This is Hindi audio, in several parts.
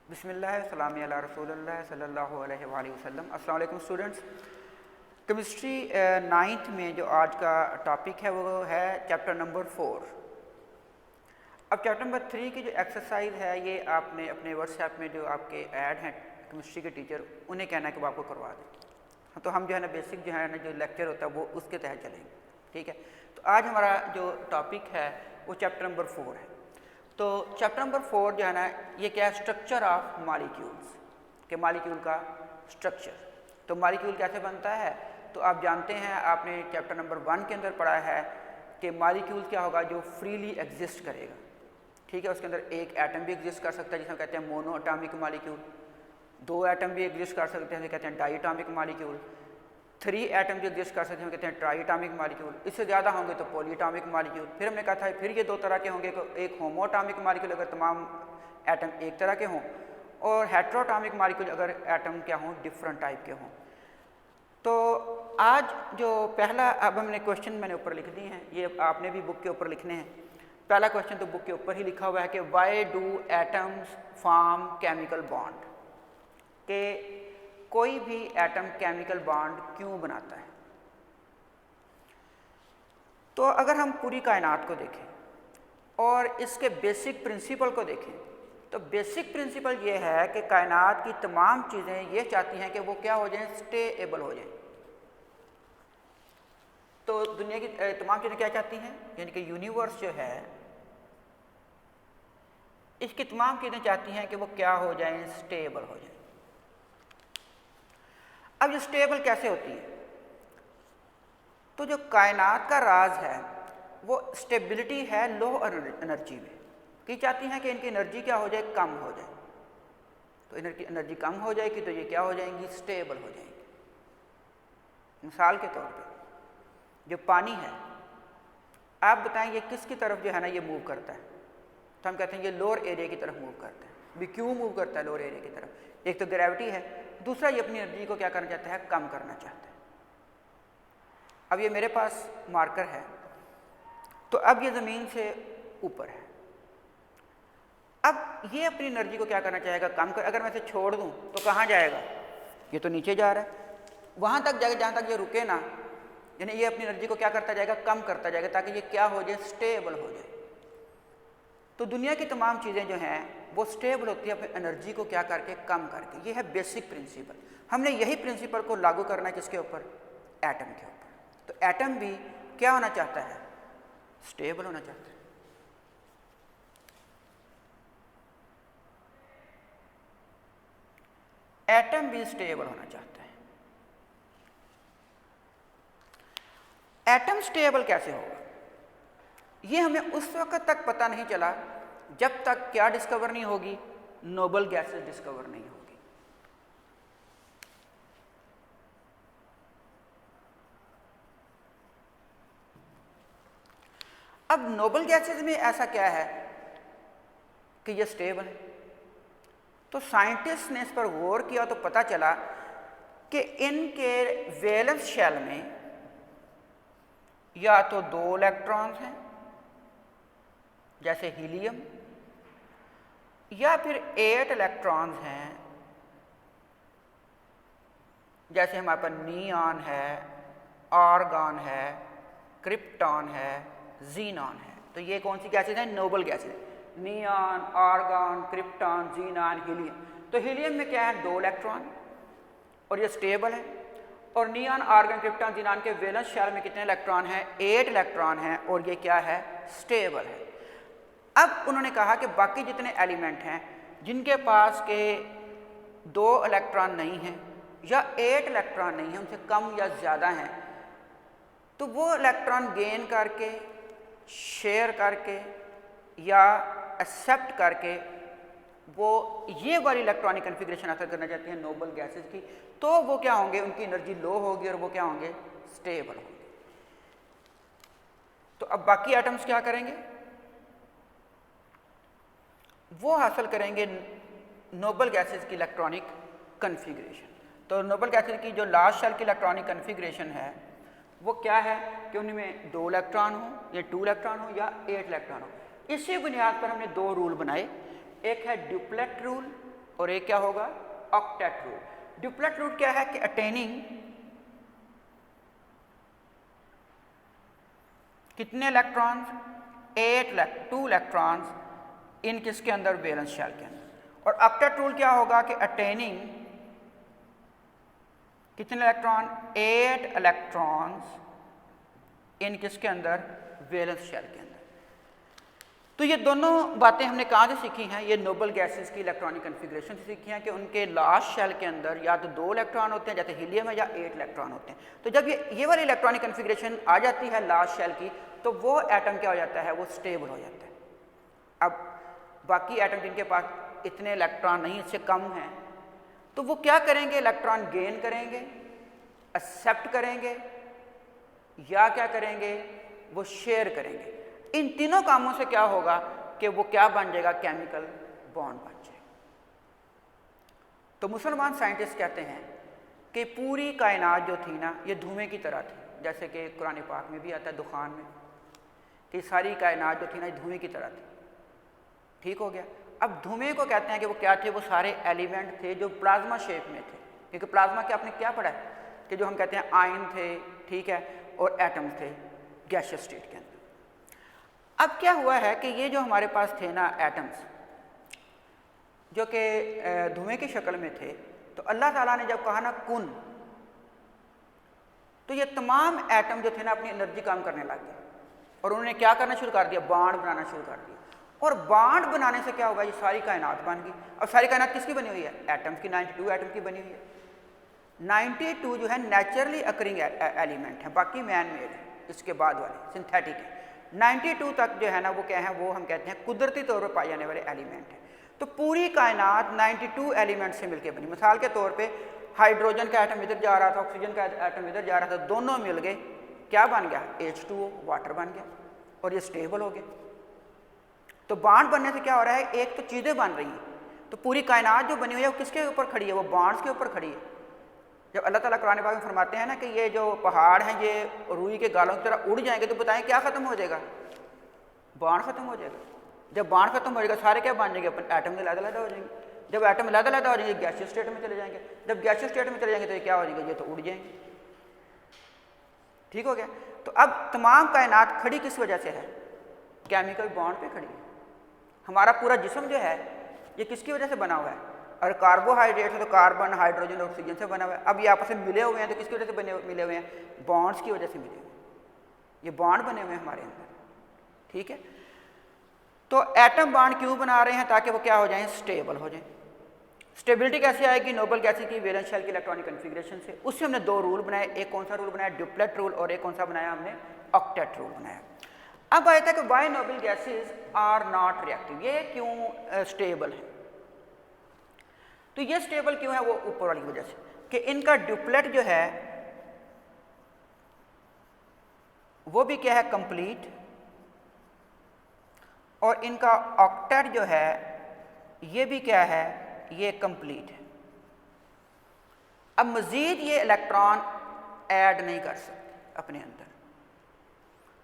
बिस्मिल्लाह सलाम अला रसूलिल्लाह सल्लल्लाहु अलैहि वसल्लम। अस्सलाम वालेकुम स्टूडेंट्स। केमिस्ट्री नाइन्थ में जो आज का टॉपिक है वो है चैप्टर नंबर 4। अब चैप्टर नंबर 3 की जो एक्सरसाइज है ये आपने अपने व्हाट्सएप में जो आपके ऐड हैं केमिस्ट्री के टीचर उन्हें कहना है कि वो आपको करवा दें। तो हम जो है ना बेसिक जो है ना जो लेक्चर होता है वो उसके तहत चलेंगे, ठीक है। तो आज हमारा जो टॉपिक है वो चैप्टर नंबर 4 है। तो चैप्टर नंबर 4 जो है ना ये क्या है, स्ट्रक्चर ऑफ मॉलिक्यूल्स, के मॉलिक्यूल का स्ट्रक्चर। तो मॉलिक्यूल कैसे बनता है तो आप जानते हैं, आपने चैप्टर नंबर 1 के अंदर पढ़ा है कि मॉलिक्यूल क्या होगा जो फ्रीली एग्जिस्ट करेगा, ठीक है। उसके अंदर एक एटम भी एग्जिस्ट कर सकता है जिसे हम कहते हैं मोनो एटॉमिक मॉलिक्यूल, 2 एटम भी एग्जिस्ट कर सकते हैं जिसे कहते हैं डाई एटॉमिक मॉलिक्यूल, 3 एटम भी एग्जिस्ट कर सकते हैं कहते हैं ट्राई एटॉमिक मॉलिक्यूल, इससे ज़्यादा होंगे तो पॉली एटॉमिक मॉलिक्यूल। फिर हमने कहा था फिर ये 2 तरह के होंगे, एक होमो एटॉमिक मॉलिक्यूल अगर तमाम एटम एक तरह के हों, और हेटेरो एटॉमिक मॉलिक्यूल अगर एटम क्या हों डिफरेंट टाइप के हों। तो आज जो पहला, अब हमने क्वेश्चन मैंने ऊपर लिख दिए हैं, ये आपने भी बुक के ऊपर लिखने हैं। पहला क्वेश्चन तो बुक के ऊपर ही लिखा हुआ है कि why do atoms form chemical bond, के कोई भी एटम केमिकल बॉन्ड क्यों बनाता है। तो अगर हम पूरी कायनात को देखें और इसके बेसिक प्रिंसिपल को देखें तो बेसिक प्रिंसिपल ये है कि कायनात की तमाम चीज़ें ये चाहती हैं कि वो क्या हो जाएं, स्टेएबल हो जाएं। तो दुनिया की तमाम चीज़ें क्या चाहती हैं, यानी कि यूनिवर्स जो है इसकी तमाम चीज़ें चाहती हैं कि वो क्या हो जाएं, स्टेबल हो जाएं। अब ये स्टेबल कैसे होती है, तो जो कायनात का राज है वो स्टेबिलिटी है लो एनर्जी में, कि चाहती हैं कि इनकी एनर्जी क्या हो जाए, कम हो जाए। तो एनर्जी कम हो जाएगी तो ये क्या हो जाएंगी, स्टेबल हो जाएंगी। मिसाल के तौर पे जो पानी है, आप बताएं ये किसकी तरफ जो है ना ये मूव करता है, तो हम कहते हैं ये लोअर एरिया की तरफ मूव करता है। भी क्यों मूव करता है लोअर एरिया की तरफ, एक तो ग्रेविटी है, दूसरा ये अपनी एनर्जी को क्या करना चाहता है, कम करना चाहता है। अब ये मेरे पास मार्कर है, तो अब ये ज़मीन से ऊपर है, अब ये अपनी एनर्जी को क्या करना चाहेगा, कम कर। अगर मैं इसे छोड़ दूं तो कहाँ जाएगा, ये तो नीचे जा रहा है, वहाँ तक जाएगा जहाँ तक ये रुके ना, यानी ये अपनी एनर्जी को क्या करता जाएगा, कम करता जाएगा, ताकि ये क्या हो जाए, स्टेबल हो जाए। तो दुनिया की तमाम चीज़ें जो हैं वो स्टेबल होती है अपनी एनर्जी को क्या करके, कम करके। ये है बेसिक प्रिंसिपल। हमने यही प्रिंसिपल को लागू करना है किसके ऊपर, एटम के ऊपर। तो एटम भी क्या होना चाहता है, स्टेबल होना चाहता है। एटम भी स्टेबल होना चाहता है। एटम स्टेबल कैसे होगा, ये हमें उस वक्त तक पता नहीं चला जब तक क्या डिस्कवर नहीं होगी, नोबल गैसेस डिस्कवर नहीं होगी। अब नोबल गैसेस में ऐसा क्या है कि ये स्टेबल है, तो साइंटिस्ट ने इस पर गौर किया तो पता चला कि इनके वैलेंस शेल में या तो 2 इलेक्ट्रॉन्स हैं जैसे हीलियम, या फिर 8 इलेक्ट्रॉन्स हैं जैसे हमारे पास नियॉन है, आर्गॉन है, क्रिप्टॉन है, जीनॉन है। तो ये कौन सी गैसेज हैं, noble gases, neon, argon, krypton, xenon, helium. तो हीलियम में क्या है, 2 इलेक्ट्रॉन और ये स्टेबल है, और नियॉन, आर्गॉन, क्रिप्टॉन, जीनॉन के वैलेंस शेल में कितने इलेक्ट्रॉन हैं, 8 इलेक्ट्रॉन हैं, और ये क्या है, स्टेबल है। अब उन्होंने कहा कि बाकी जितने एलिमेंट हैं जिनके पास के 2 इलेक्ट्रॉन नहीं हैं या 8 इलेक्ट्रॉन नहीं हैं, उनसे कम या ज़्यादा हैं, तो वो इलेक्ट्रॉन गेन करके, शेयर करके या एक्सेप्ट करके वो ये वाली इलेक्ट्रॉनिक कन्फिग्रेशन हासिल करना चाहते हैं नोबल गैसेस की, तो वो क्या होंगे, उनकी एनर्जी लो होगी और वो क्या होंगे, स्टेबल होंगे। तो अब बाकी एटम्स क्या करेंगे, वो हासिल करेंगे नोबल गैसेस की इलेक्ट्रॉनिक कन्फिग्रेशन। तो नोबल गैसेस की जो लास्ट शेल की इलेक्ट्रॉनिक कन्फिग्रेशन है वो क्या है कि उनमें 2 इलेक्ट्रॉन हो या 2 इलेक्ट्रॉन हो या 8 इलेक्ट्रॉन हो। इसी बुनियाद पर हमने 2 रूल बनाए, एक है ड्यूप्लेट रूल और एक क्या होगा, ऑक्टेट रूल। ड्यूप्लेट रूल क्या है कि अटेनिंग कितने इलेक्ट्रॉन्स, 2 इलेक्ट्रॉन्स इन किसके अंदर, वैलेंस शेल के अंदर। और ऑक्टेट रूल क्या होगा कि अटेनिंग कितने इलेक्ट्रॉन, 8 इलेक्ट्रॉन्स इन किसके अंदर, वैलेंस शेल के अंदर। तो ये दोनों बातें हमने कहाँ से सीखी हैं, ये नोबल गैसेस की इलेक्ट्रॉनिक कन्फिग्रेशन से सीखी हैं कि उनके लास्ट शेल के अंदर या तो 2 इलेक्ट्रॉन होते हैं जैसे हीलियम है, या 8 इलेक्ट्रॉन होते हैं। तो जब ये वाली इलेक्ट्रॉनिक कन्फिग्रेशन आ जाती है लास्ट शेल की, तो वो एटम क्या हो जाता है, वो स्टेबल हो जाता है। अब बाकी एटम जिनके पास इतने इलेक्ट्रॉन नहीं, इससे कम हैं, तो वो क्या करेंगे, इलेक्ट्रॉन गेन करेंगे, एक्सेप्ट करेंगे, या क्या करेंगे, वो शेयर करेंगे। इन तीनों कामों से क्या होगा कि वो क्या बन जाएगा, केमिकल बॉन्ड बन जाएगा। तो मुसलमान साइंटिस्ट कहते हैं कि पूरी कायनात जो थी ना, ये धुएं की तरह थी, जैसे कि कुरान पाक में भी आता है दुखान में, कि सारी कायनात जो थी ना धुएं की तरह थी। ठीक हो गया। अब धुएं को कहते हैं कि वो क्या थे, वो सारे एलिमेंट थे जो प्लाज्मा शेप में थे, क्योंकि प्लाज्मा के आपने क्या पढ़ा है कि जो हम कहते हैं आयन थे, ठीक है, और एटम्स थे गैसियस स्टेट के अंदर। अब क्या हुआ है कि ये जो हमारे पास थे ना एटम्स, जो कि धुएं की शक्ल में थे, तो अल्लाह ताला ने जब कहा ना कुन, तो ये तमाम एटम जो थे ना अपनी एनर्जी काम करने लग गए, और उन्होंने क्या करना शुरू कर दिया, बांड बनाना शुरू कर दिया। और बांड बनाने से क्या होगा, ये सारी कायनात बन गई। अब सारी कायनात किसकी बनी हुई है, एटम्स की, 92 एटम की बनी हुई है। 92 जो है नेचुरली अकरिंग एलिमेंट है, बाकी मैन मेड है, इसके बाद वाले सिंथेटिक है। 92 तक जो है ना वो क्या है, वो हम कहते हैं कुदरती तौर पर पाए जाने वाले एलिमेंट हैं। तो पूरी कायनात 92 एलिमेंट से मिलकर बनी। मिसाल के तौर पे हाइड्रोजन का एटम इधर जा रहा था, ऑक्सीजन का एटम इधर जा रहा था, दोनों मिल गए, क्या बन गया, H2O, वाटर बन गया, और ये स्टेबल हो गए। तो बांड बनने से क्या हो रहा है, एक तो चीज़ें बन रही हैं, तो पूरी कायनात जो बनी हुई है वो किसके ऊपर खड़ी है, वो बांड्स के ऊपर खड़ी है। जब अल्लाह ताला कुरान पाक में फरमाते हैं ना कि ये जो पहाड़ हैं ये रुई के गालों की तरह उड़ जाएंगे, तो बताएं क्या ख़त्म हो जाएगा, बांड ख़त्म हो जाएगा। जब बांड खत्म हो जाएगा सारे क्या बन जाएंगे, अपन एटम अलग-अलग हो जाएंगे। जब एटम अलग-अलग हो जाएंगे गैसियस स्टेट में चले जाएंगे। जब गैसियस स्टेट में चले जाएंगे तो ये क्या हो जाएंगे, ये तो उड़ जाएंगे। ठीक हो गया। तो अब तमाम कायनात खड़ी किस वजह से है, केमिकल बॉन्ड पे खड़ी है। हमारा पूरा जिस्म जो है ये किसकी वजह से बना हुआ है, और कार्बोहाइड्रेट है तो कार्बन, हाइड्रोजन, ऑक्सीजन से बना हुआ है। अब ये आपस में मिले हुए हैं तो किसकी वजह से मिले हुए हैं, बॉन्ड्स की वजह से मिले हुए हैं। ये बॉन्ड बने हुए हैं हमारे अंदर। ठीक है। तो एटम बॉन्ड क्यों बना रहे हैं, ताकि वो क्या हो जाएं, स्टेबल हो जाएं। स्टेबिलिटी कैसे आएगी, नोबल गैसेस की वैलेंस शेल की इलेक्ट्रॉनिक कन्फिग्रेशन से। उससे हमने 2 रूल बनाए, एक कौन सा रूल बनाया, ड्यूप्लेट रूल, और एक कौन सा बनाया हमने, ऑक्टेट रूल बनाया। अब आया था कि why noble gases are not reactive, ये क्यों स्टेबल है। तो ये स्टेबल क्यों है, वो ऊपर वाली वजह से कि इनका ड्यूप्लेट जो है वो भी क्या है, कंप्लीट, और इनका ऑक्टेट जो है ये भी क्या है, ये कंप्लीट है। अब मज़ीद ये इलेक्ट्रॉन ऐड नहीं कर सकती अपने अंदर।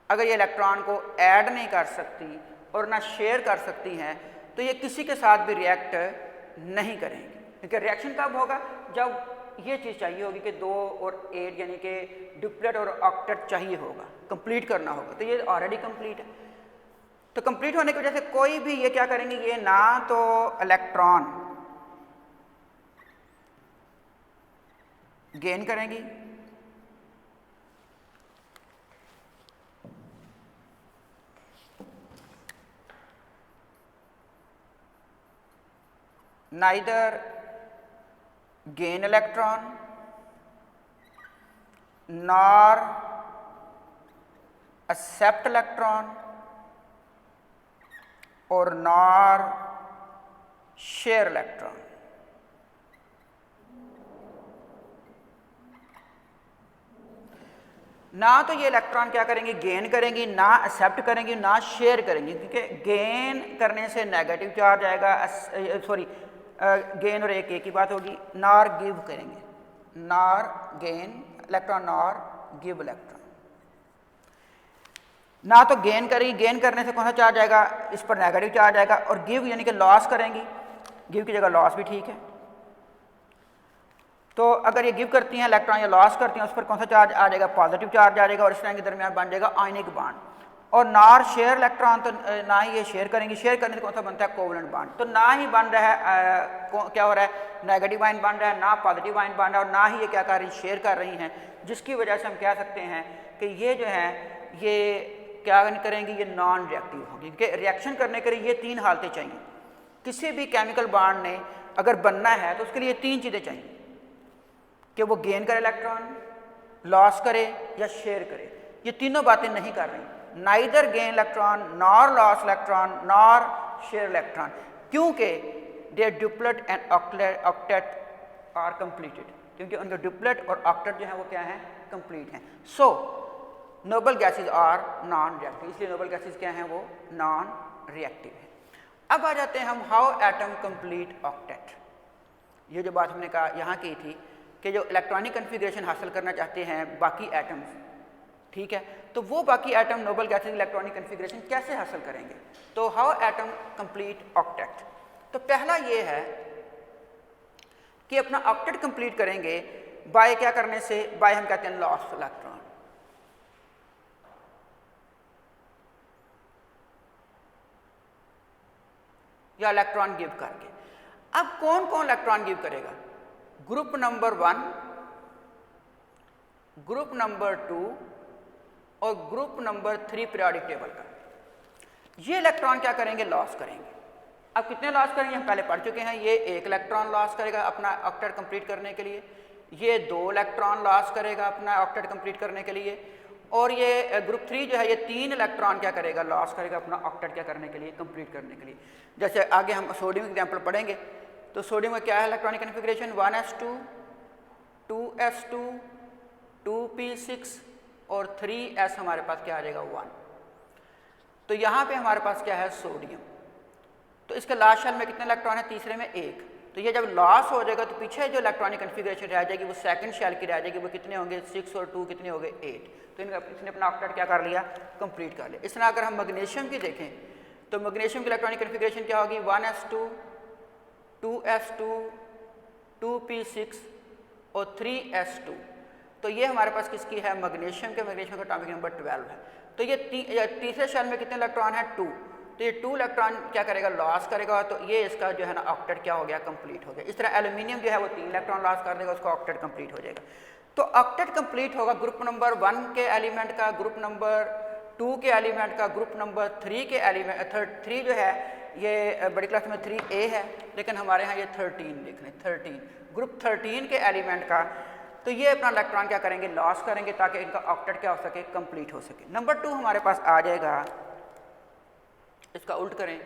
अगर ये इलेक्ट्रॉन को ऐड नहीं कर सकती और ना शेयर कर सकती हैं तो ये किसी के साथ भी रिएक्ट नहीं करेंगे। क्योंकि रिएक्शन कब होगा, जब ये चीज़ चाहिए होगी कि 2 और 8 यानी कि ड्यूप्लेट और ऑक्टेट चाहिए होगा, कंप्लीट करना होगा। तो ये ऑलरेडी कंप्लीट है। तो कंप्लीट होने की वजह से कोई भी ये क्या करेंगे, ये ना तो इलेक्ट्रॉन गेन करेंगी, neither gain electron nor accept electron or nor share electron। ना तो ये इलेक्ट्रॉन क्या करेंगे, गेन करेंगी, ना एक्सेप्ट करेंगी, ना शेयर करेंगी। क्योंकि गेन करने से नेगेटिव चार्ज आएगा, सॉरी गेन और एक ही बात होगी। नॉर गिव करेंगे, nor gain electron nor give electron. ना तो गेन करेंगी, गेन करने से कौन सा चार्ज आएगा, इस पर नेगेटिव चार्ज आएगा, और गिव यानी कि लॉस करेंगी गिव की जगह लॉस भी ठीक है। तो अगर ये गिव करती हैं इलेक्ट्रॉन या लॉस करती हैं, उस पर कौन सा चार्ज आ जाएगा? पॉजिटिव चार्ज आ जाएगा और इस तरह के दरमियान बन जाएगा आयनिक बॉन्ड। और नार शेयर इलेक्ट्रॉन, तो ना ही ये शेयर करेंगे, शेयर करने से कौन सा बनता है? Covalent bond. तो ना ही बन रहा है क्या हो रहा है? नेगेटिव आयन बन रहा है, ना पॉजिटिव आयन बन रहा है, और ना ही ये क्या कर रही, शेयर कर रही हैं, जिसकी वजह से हम कह सकते हैं कि ये जो है ये क्या करेंगी, ये नॉन रिएक्टिव होंगी। क्योंकि रिएक्शन करने के लिए ये तीन हालतें चाहिए। किसी भी केमिकल बॉन्ड ने अगर बनना है तो उसके लिए तीन चीज़ें चाहिए कि वो गेन करे इलेक्ट्रॉन, लॉस करे या शेयर करे। ये तीनों बातें नहीं कर रही, neither gain electron nor loss electron nor share electron, क्योंकि their duplet and octet are completed, क्योंकि उनके डुप्लेट और ऑक्टेट जो है वो क्या है? कंप्लीट हैं। So noble gases are non reactive, इसलिए नोबल गैसेज क्या हैं? वो नॉन रिएक्टिव है। अब आ जाते हैं हम हाउ एटम कंप्लीट ऑक्टेट। ये जो बात हमने कहा यहाँ की थी कि जो इलेक्ट्रॉनिक कन्फिग्रेशन हासिल करना चाहते हैं बाकी एटम्स, ठीक है, तो वो बाकी atom noble gases electronic configuration कैसे हासिल करेंगे? तो हाउ एटम कंप्लीट ऑक्टेट। तो पहला ये है कि अपना ऑक्टेट कंप्लीट करेंगे बाय क्या करने से? बाय हम कहते हैं लॉस इलेक्ट्रॉन, या इलेक्ट्रॉन गिव करके। अब कौन कौन इलेक्ट्रॉन गिव करेगा? ग्रुप नंबर 1, ग्रुप नंबर 2 और ग्रुप नंबर 3 पीरियोडिक टेबल का। ये इलेक्ट्रॉन क्या करेंगे? लॉस करेंगे। अब कितने लॉस करेंगे? हम पहले पढ़ चुके हैं। ये एक इलेक्ट्रॉन लॉस करेगा अपना ऑक्टेट कंप्लीट करने के लिए, ये 2 इलेक्ट्रॉन लॉस करेगा अपना ऑक्टेट कंप्लीट करने के लिए, और ये ग्रुप 3 जो है ये 3 इलेक्ट्रॉन क्या करेगा? लॉस करेगा अपना ऑक्टेट क्या करने के लिए? कंप्लीट करने के लिए। जैसे आगे हम सोडियम एग्जाम्पल पढ़ेंगे, तो सोडियम में क्या है electronic configuration? 1s2, 2s2, 2p6 और 3s हमारे पास क्या आ जाएगा? 1। तो यहाँ पे हमारे पास क्या है? सोडियम। तो इसके लास्ट शेल में कितने इलेक्ट्रॉन है? तीसरे में 1। तो ये जब लॉस हो जाएगा तो पीछे जो इलेक्ट्रॉनिक कन्फिग्रेशन रह जाएगी वो सेकंड शेल की रह जाएगी। वो कितने होंगे? 6 और 2 कितने हो गए? 8। तो इसने अपना ऑक्टेट क्या कर लिया? कंप्लीट कर लिया। इस तरह अगर हम मैग्नीशियम की देखें तो मैग्नीशियम की इलेक्ट्रॉनिक कन्फिग्रेशन क्या होगी? 1s2, 2s2, 2p6 और 3s2। तो ये हमारे पास किसकी है? मैग्नीशियम के। मैग्नीशियम का एटॉमिक नंबर 12 है। तो ये तीसरे शेल में कितने इलेक्ट्रॉन है? 2। तो ये 2 इलेक्ट्रॉन क्या करेगा? लॉस करेगा। तो ये इसका जो है ना ऑक्टेट क्या हो गया? कंप्लीट हो गया। इस तरह एल्यूमिनियम जो है वो 3 इलेक्ट्रॉन लॉस कर देगा, उसका ऑक्टेट कंप्लीट हो जाएगा। तो ऑक्टेट कंप्लीट होगा ग्रुप नंबर 1 के एलिमेंट का, ग्रुप नंबर 2 के एलिमेंट का, ग्रुप नंबर 3 के एलिमेंट। 3 जो है ये बड़ी क्लास में 3a है, लेकिन हमारे यहाँ ये 13 लिख रहे हैं, 13 ग्रुप 13 के एलिमेंट का। तो ये अपना इलेक्ट्रॉन क्या करेंगे? लॉस करेंगे ताकि इनका ऑक्टेट क्या हो सके? कंप्लीट हो सके। नंबर 2 हमारे पास आ जाएगा, इसका उल्ट करें,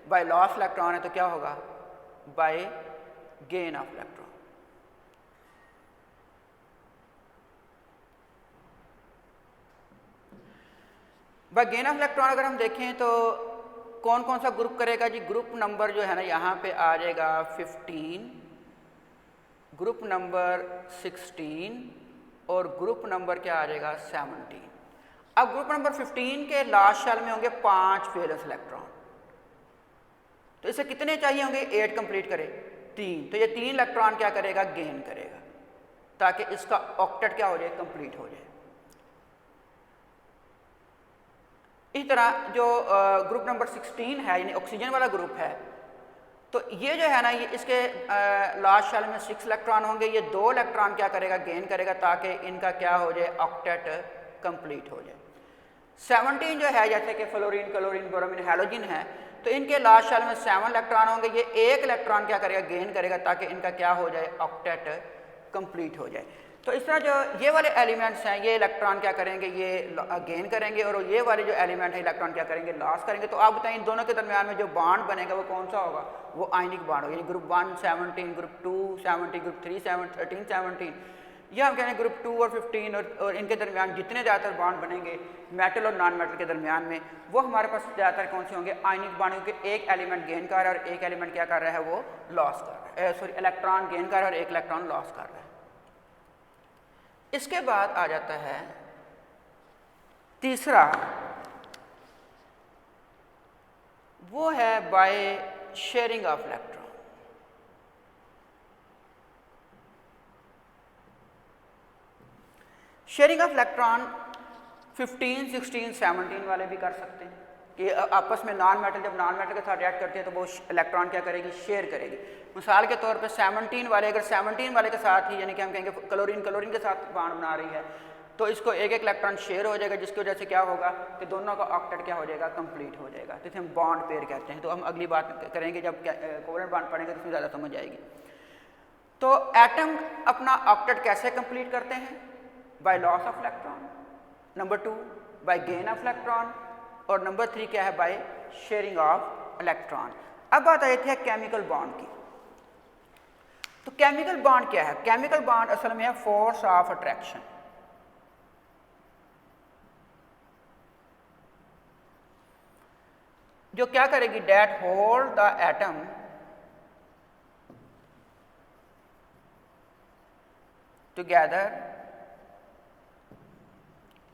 बाय लॉस इलेक्ट्रॉन है तो क्या होगा? By gain of electron. By gain of electron अगर हम देखें तो कौन कौन सा ग्रुप करेगा जी? ग्रुप नंबर जो है ना यहाँ पे आ जाएगा 15, ग्रुप नंबर 16 और ग्रुप नंबर क्या आ जाएगा? 17। अब ग्रुप नंबर 15 के लास्ट शेल में होंगे 5 वैलेंस इलेक्ट्रॉन। तो इसे कितने चाहिए होंगे? 8 कंप्लीट करे 3। तो ये 3 इलेक्ट्रॉन क्या करेगा? गेन करेगा ताकि इसका ऑक्टेट क्या हो जाए? कंप्लीट हो जाए। इस तरह जो ग्रुप नंबर 16 है यानी ऑक्सीजन वाला ग्रुप है, तो ये जो है ना ये इसके लास्ट शेल में 6 इलेक्ट्रॉन होंगे। ये 2 इलेक्ट्रॉन क्या करेगा? गेन करेगा ताकि इनका क्या हो जाए? ऑक्टेट कंप्लीट हो जाए। 17 जो है जैसे कि फ्लोरीन, क्लोरीन, ब्रोमीन, हैलोजन है, तो इनके लास्ट शेल में 7 इलेक्ट्रॉन होंगे। ये 1 इलेक्ट्रॉन क्या करेगा? गेन करेगा ताकि इनका क्या हो जाए? ऑक्टेट कंप्लीट हो जाए। तो इस तरह जो ये वाले एलिमेंट्स हैं ये इलेक्ट्रॉन क्या करेंगे? ये गेन करेंगे, और ये वाले जो एलिमेंट है इलेक्ट्रॉन क्या करेंगे? लॉस करेंगे। तो आप बताएं इन दोनों के दरमियान में जो बॉन्ड बनेगा वो कौन सा होगा? वो आयनिक बॉन्ड होगा। यानी ग्रुप 1 17, ग्रुप 2 17, ग्रुप 3 13 17, या हम कह रहे हैं ग्रुप 2 और 15 और इनके दरमियान जितने ज़्यादातर बॉन्ड बनेंगे मेटल और नॉन मेटल के दरमियान में, वो हमारे पास ज़्यादातर कौन से होंगे? आयनिक बॉन्ड, क्योंकि एक एलिमेंट गेन कर रहा है और एक एलिमेंट क्या कर रहा है? वो लॉस कर रहा है। सॉरी, इलेक्ट्रॉन गेन कर रहा है और एक इलेक्ट्रॉन लॉस कर रहा है। इसके बाद आ जाता है तीसरा, वो है by sharing of electron. Sharing of electron 15, 16, 17 वाले भी कर सकते हैं कि आपस में नॉन मेटल जब नॉन मेटल के साथ रिएक्ट करते हैं तो वो इलेक्ट्रॉन क्या करेगी, शेयर करेगी। मिसाल के तौर पे 17 वाले, अगर 17 वाले के साथ ही यानी कि हम कहेंगे क्लोरीन के साथ बॉन्ड बना रही है तो इसको एक एक इलेक्ट्रॉन शेयर हो जाएगा, जिसकी वजह से क्या होगा कि दोनों का ऑक्टेट क्या हो जाएगा, कंप्लीट हो जाएगा। तो इसे हम बॉन्ड पेयर कहते हैं। तो हम अगली बात करेंगे जब कोवेलेंट बॉन्ड पढ़ेंगे तो उसमें ज़्यादा समझ आएगी। तो एटम अपना ऑक्टेट कैसे कंप्लीट करते हैं? By loss of electron, number 2 by gain of electron, और नंबर 3 क्या है, बाय शेयरिंग ऑफ इलेक्ट्रॉन। अब बात आई थी केमिकल बॉन्ड की। तो केमिकल बॉन्ड क्या है? केमिकल बॉन्ड असल में है फोर्स ऑफ अट्रैक्शन। जो क्या करेगी, that hold the atom together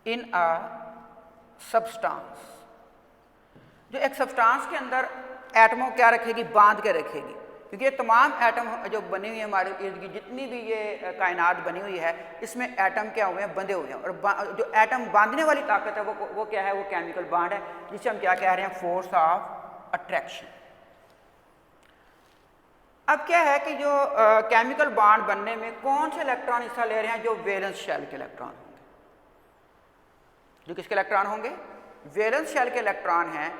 in a substance. जो एक सब्सटेंस के अंदर एटमों क्या रखेगी, बांध के रखेगी। क्योंकि ये तमाम एटम जो बनी हुई है हमारे इर्द गिर्द, जितनी भी ये कायनात बनी हुई है, इसमें एटम क्या हुए हैं, बंधे हुए हैं। और जो एटम बांधने वाली ताकत है वो क्या है, वो केमिकल बॉन्ड है, जिसे हम क्या कह रहे हैं, फोर्स ऑफ अट्रैक्शन। अब क्या है कि जो केमिकल बॉन्ड बनने में कौन से इलेक्ट्रॉन हिस्सा ले रहे हैं? जो वैलेंस शेल के इलेक्ट्रॉन होंगे। जो किसके इलेक्ट्रॉन होंगे? वैलेंस शेल के इलेक्ट्रॉन हैं।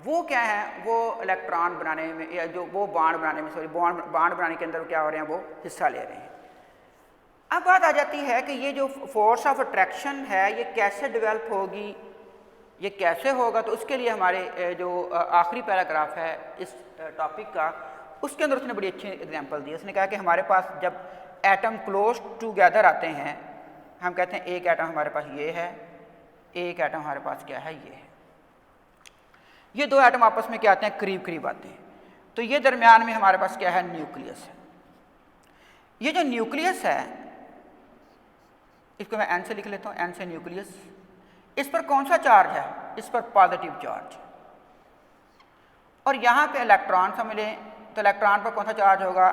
वो क्या है, वो इलेक्ट्रॉन बनाने में या जो वो बॉन्ड बनाने में, सॉरी बॉन्ड बनाने के अंदर क्या हो रहे हैं, वो हिस्सा ले रहे हैं। अब बात आ जाती है कि ये जो फोर्स ऑफ अट्रैक्शन है ये कैसे डेवलप होगी, ये कैसे होगा। तो उसके लिए हमारे जो आखिरी पैराग्राफ है इस टॉपिक का, उसके अंदर उसने बड़ी अच्छी एग्जांपल दी। उसने कहा कि हमारे पास जब एटम क्लोज टूगेदर आते हैं, हम कहते हैं एक एटम हमारे पास ये है, एक एटम हमारे पास क्या है, ये है। ये दो एटम आपस में क्या आते हैं, करीब करीब आते हैं। तो ये दरमियान में हमारे पास क्या है, न्यूक्लियस है। ये जो न्यूक्लियस है, इसको मैं एन से लिख लेता हूँ, एन से न्यूक्लियस। इस पर कौन सा चार्ज है? इस पर पॉजिटिव चार्ज। और यहाँ पे इलेक्ट्रॉन समझें तो इलेक्ट्रॉन पर कौन सा चार्ज होगा,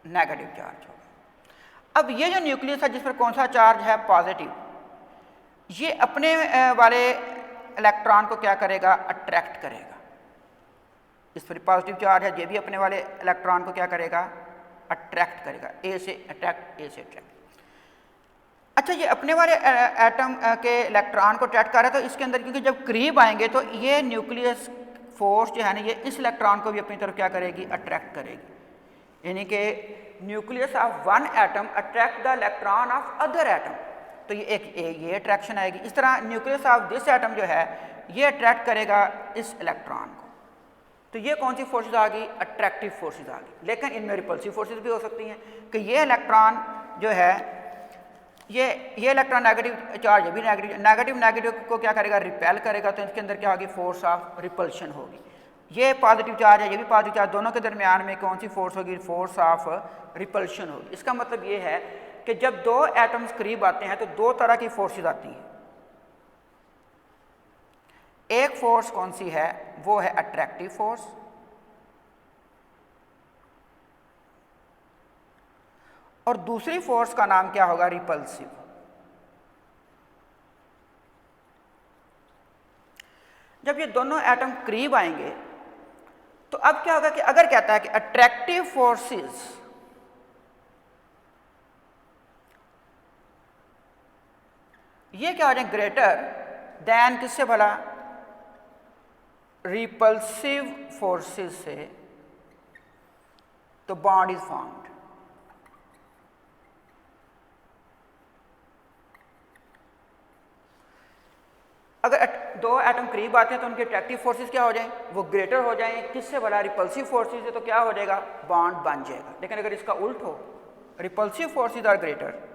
नेगेटिव चार्ज होगा। अब ये जो न्यूक्लियस है जिस पर कौन सा चार्ज है, पॉजिटिव, ये अपने वाले इलेक्ट्रॉन को क्या करेगा, अट्रैक्ट करेगा। इस पर पॉजिटिव चार्ज है, ये भी अपने वाले इलेक्ट्रॉन को क्या करेगा, अट्रैक्ट करेगा। ए से अट्रैक्ट, ए से अट्रैक्ट। अच्छा, ये अपने वाले एटम के इलेक्ट्रॉन को अट्रैक्ट कर रहा है, तो इसके अंदर क्योंकि जब करीब आएंगे तो ये न्यूक्लियस फोर्स जो है ना, ये इस इलेक्ट्रॉन को भी अपनी तरफ क्या करेगी, अट्रैक्ट करेगी। यानी कि nucleus of one atom attract the electron of other atom. तो ये अट्रैक्शन आएगी। इस तरह न्यूक्लियस ऑफ दिस एटम जो है ये अट्रैक्ट करेगा इस इलेक्ट्रॉन को। तो ये कौन सी फोर्सेज आ गई, अट्रैक्टिव फोर्सेज आ गई। लेकिन इनमें रिपल्सिव फोर्सेज भी हो सकती हैं कि ये इलेक्ट्रॉन जो है, ये इलेक्ट्रॉन नेगेटिव चार्ज, ये भी नेगेटिव को क्या करेगा, रिपेल करेगा। तो इसके अंदर क्या होगी, फोर्स ऑफ रिपल्शन होगी। ये पॉजिटिव चार्ज है, ये भी पॉजिटिव चार्ज, दोनों के दरमियान में कौन सी फोर्स होगी, फोर्स ऑफ रिपल्शन होगी। इसका मतलब ये है कि जब दो एटम्स करीब आते हैं तो दो तरह की फोर्सेज आती हैं। एक फोर्स कौन सी है, वो है अट्रैक्टिव फोर्स, और दूसरी फोर्स का नाम क्या होगा, रिपल्सिव। जब ये दोनों एटम करीब आएंगे तो अब क्या होगा कि अगर कहता है कि अट्रैक्टिव फोर्सेस ये क्या हो जाए, ग्रेटर देन किससे भला, रिपल्सिव फोर्सेस से, तो बॉन्ड इज फॉर्म्ड। अगर दो एटम करीब आते हैं तो उनके अट्रैक्टिव फोर्सेस क्या हो जाएं, वो ग्रेटर हो जाएं। किससे भला, रिपल्सिव फोर्सेस से। तो क्या हो जाएगा, बॉन्ड बन जाएगा। लेकिन अगर इसका उल्ट हो, repulsive forces are greater,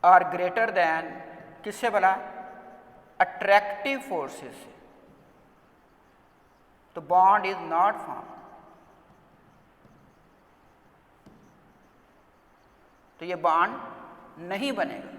are greater than किससे भला, अट्रैक्टिव फोर्सेस से, तो बॉन्ड इज नॉट फॉर्म। तो ये बॉन्ड नहीं बनेगा।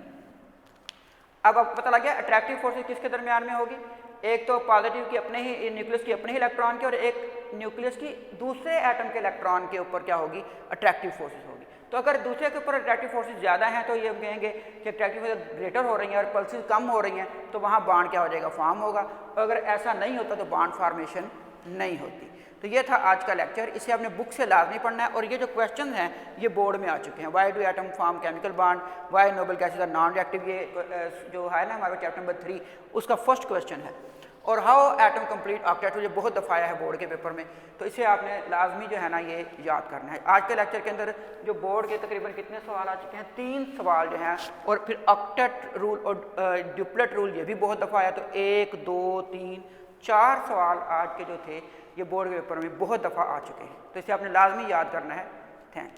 अब आपको पता लग गया अट्रैक्टिव फोर्सेस किसके दरमियान में होगी, एक तो पॉजिटिव की अपने ही न्यूक्लियस की अपने ही इलेक्ट्रॉन के और एक न्यूक्लियस की दूसरे एटम के इलेक्ट्रॉन के ऊपर क्या होगी, अट्रैक्टिव फोर्सेस होगी। तो अगर दूसरे के ऊपर अट्रैक्टिव फोर्सेस ज़्यादा हैं तो ये हम कहेंगे कि अट्रैक्टिव फोर्सेस ग्रेटर हो रही हैं और पल्सेस कम हो रही हैं, तो वहाँ बॉन्ड क्या हो जाएगा, फॉर्म होगा। और अगर ऐसा नहीं होता तो बॉन्ड फॉर्मेशन नहीं होती। तो ये था आज का लेक्चर, इसे आपने बुक से लाजमी पढ़ना है। और ये जो क्वेश्चन हैं ये बोर्ड में आ चुके हैं। Why do atom form chemical bond, why noble gases are non reactive, ये जो है ना हमारा चैप्टर नंबर 3 उसका फर्स्ट क्वेश्चन है। और हाउ एटम कंप्लीट ऑक्टेट, ये बहुत दफ़ा आया है बोर्ड के पेपर में, तो इसे आपने लाजमी जो है ना ये याद करना है। आज के लेक्चर के अंदर जो बोर्ड के तकरीबन कितने सवाल आ चुके हैं, 3 सवाल जो हैं, और फिर ऑक्टेट रूल और ड्यूप्लेट रूल ये भी बहुत दफ़ा आया। तो 1 2 3 4 सवाल आज के जो थे ये बोर्ड के पेपर में बहुत दफ़ा आ चुके हैं, तो इसे आपने लाजमी याद करना है। थैंक